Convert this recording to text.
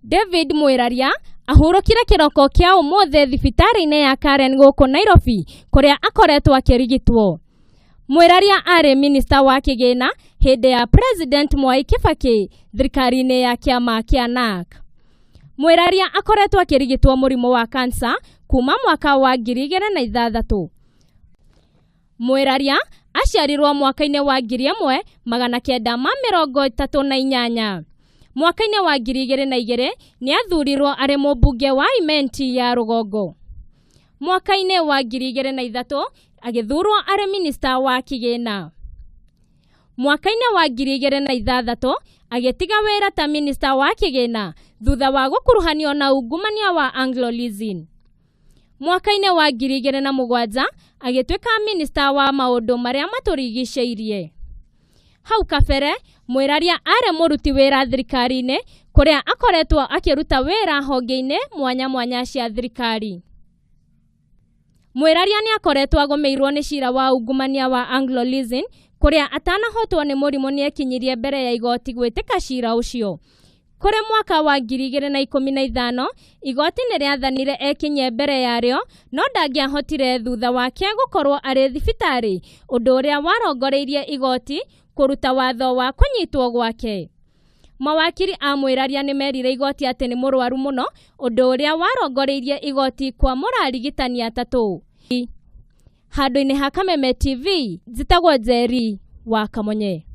David Mwiraria ahurukire kiroko kia umothe thibitari-ini ya Karen guku Nairobi kuria akoretwo akirigitwo. Mwiraria ari minista wa kigina hindi ya President Mwai Kibaki thirikari-ini ya kiama kia NARC. Mwiraria akoretwo akirigitwo murimu wa cancer kuma mwaka wa 2006. Mwiraria aciarirwo mwaka-ini wa 1938. Mwaka-ini wa 2002 ni athurirwo ari mubunge wa Imenti ya Rugongo. Mwaka-ini wa 2003 agithurwo ari minista wa kigina. Mwaka-ini wa 2006 agitiga wira ta minista wa kigina thutha wa gukuruhanio na ungumania wa Anglo-Leasing. Mwaka-ini wa 2007 agituika minista wa maundu maria maturigiceirie. Hau kabere Mwiraria ari muruti wira thirikari-ini kuria akoretwo akiruta wira honge-ini mwanya mwanya cia thirikari. Mwiraria ni akoretwo agomeirwo ni cira wa ungumania wa Anglo-Leasing kuria atanahotwo ni murimu ni ekinyirie mbere ya igoti gwitika cira ucio. Kuri mwaka wa 2015 igoti ni riathanire ekinye mbere yario no ndangiahotire thutha wake gukorwo ari thibitari, undu uria warongoreirie igoti kuruta watho wa kunyitwo gwake. Mawakiri a Mwiraria ni merire igoti ati ni murwaru muno, undu uria warongoreirie igoti kwa murarigitani atatu. Handu-ini ha Kameme TV, njitagwo Njeri wa Kamonye.